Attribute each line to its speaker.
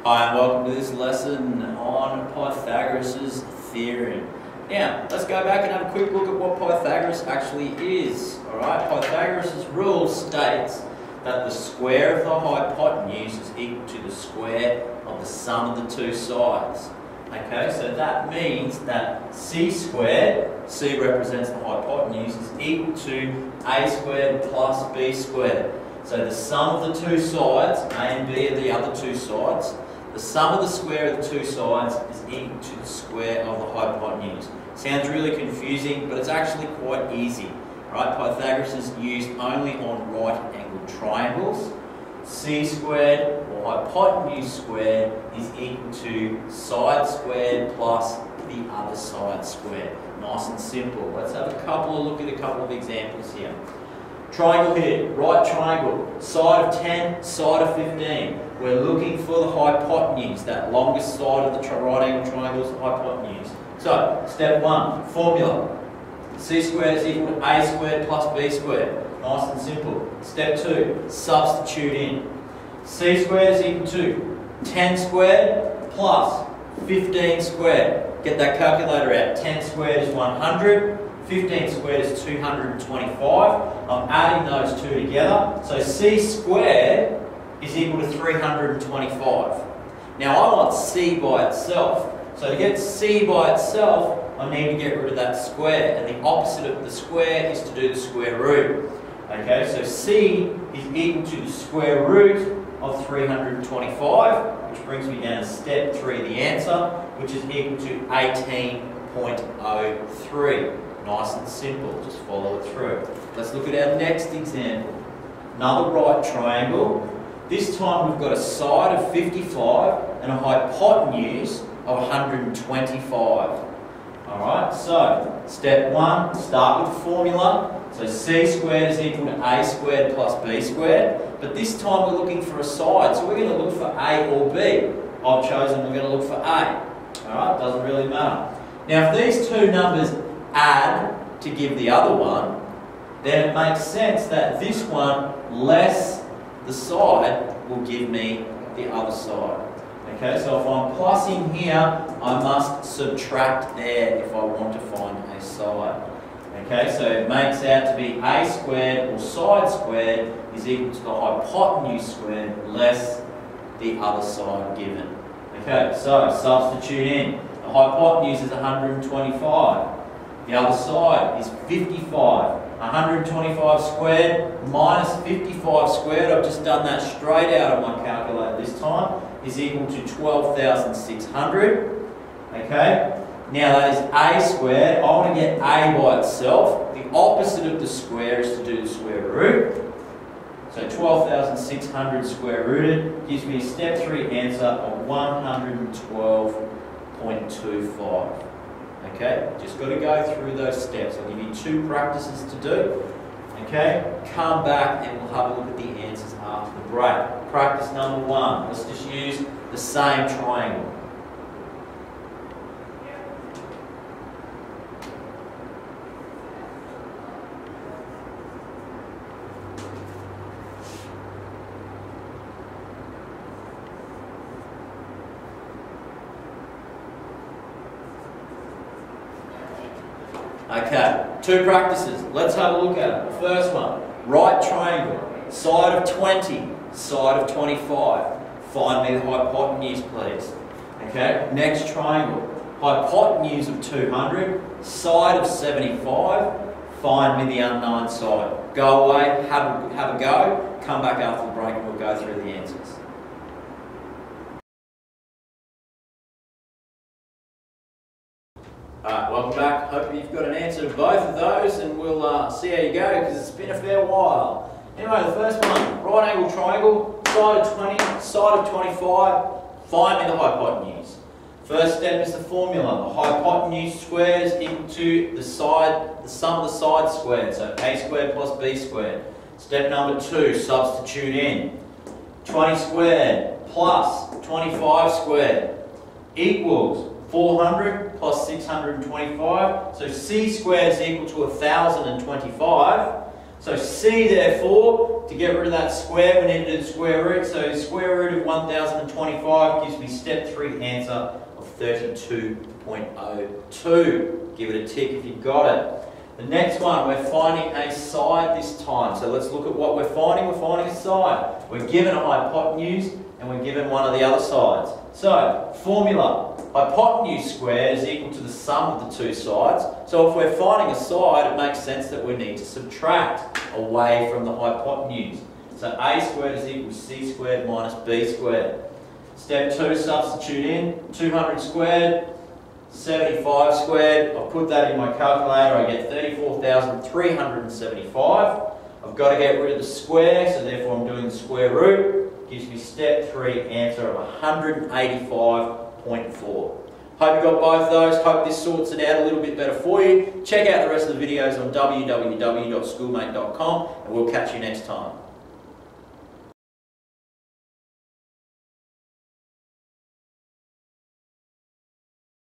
Speaker 1: Hi and welcome to this lesson on Pythagoras Theory. Now, let's go back and have a quick look at what Pythagoras actually is. Alright, Pythagoras' rule states that the square of the hypotenuse is equal to the square of the sum of the two sides. Okay, so that means that c squared, c represents the hypotenuse, is equal to a squared plus b squared. So the sum of the two sides, a and b are the other two sides, the sum of the square of the two sides is equal to the square of the hypotenuse. Sounds really confusing, but it's actually quite easy. Right? Pythagoras is used only on right-angled triangles. C squared, or hypotenuse squared, is equal to side squared plus the other side squared. Nice and simple. Let's have a look at a couple of examples here. Triangle here, right triangle, side of 10, side of 15. We're looking for the hypotenuse, that longest side of the right angle triangle is the hypotenuse. So, step 1, formula. C squared is equal to a squared plus b squared. Nice and simple. Step 2, substitute in. C squared is equal to 10 squared plus 15 squared. Get that calculator out. 10 squared is 100. 15 squared is 225. I'm adding those two together. So c squared is equal to 325. Now I want c by itself. So to get c by itself, I need to get rid of that square. And the opposite of the square is to do the square root. Okay, so c is equal to the square root of 325, which brings me down to step 3, the answer, which is equal to 18.03. Nice and simple, just follow it through. Let's look at our next example. Another right triangle. This time we've got a side of 55 and a hypotenuse of 125. Alright, so step 1, start with the formula. So c squared is equal to a squared plus b squared. But this time we're looking for a side, so we're going to look for a or b. I've chosen we're going to look for a. Alright, doesn't really matter. Now if these two numbers add to give the other one, then it makes sense that this one less the side will give me the other side. Okay, so if I'm plussing here, I must subtract there if I want to find a side. Okay, so it makes out to be a squared or side squared is equal to the hypotenuse squared less the other side given. Okay, so substitute in. The hypotenuse is 125. The other side is 55. 125 squared minus 55 squared, I've just done that straight out of my calculator this time, is equal to 12,600. Okay, now that is a squared. I want to get a by itself. The opposite of the square is to do the square root. So 12,600 square rooted gives me a step 3 answer of 112.25. Okay, just got to go through those steps. I'll give you 2 practices to do. Okay, come back and we'll have a look at the answers after the break. Practice number 1. Let's just use the same triangle. Okay, 2 practices. Let's have a look at it. The first one, right triangle, side of 20, side of 25. Find me the hypotenuse, please. Okay, next triangle, hypotenuse of 200, side of 75. Find me the unknown side. Go away, have a go, come back after the break and we'll go through the answers. Alright, welcome back. Hope you've got an answer to both of those and we'll see how you go because it's been a fair while. Anyway, the first one, right angle triangle, side of 20, side of 25, find me the hypotenuse. First step is the formula. The hypotenuse squared is equal to the sum of the sides squared, so a squared plus b squared. Step number 2, substitute in. 20 squared plus 25 squared equals 400 plus 625. So c squared is equal to 1025. So C, therefore, to get rid of that square, we need to do the square root. So square root of 1025 gives me step 3 answer of 32.02. Give it a tick if you got it. The next one, we're finding a side this time. So let's look at what we're finding. We're finding a side. We're given a hypotenuse and we're given one of the other sides. So, formula. Hypotenuse squared is equal to the sum of the two sides. So if we're finding a side, it makes sense that we need to subtract away from the hypotenuse. So a squared is equal to c squared minus b squared. Step 2, substitute in 200 squared, 75 squared. I'll put that in my calculator. I get 34,375. I've got to get rid of the square, so therefore I'm doing the square root. Gives me step 3 answer of 185.4. Hope you got both those. Hope this sorts it out a little bit better for you. Check out the rest of the videos on www.schoolmate.com and we'll catch you next time.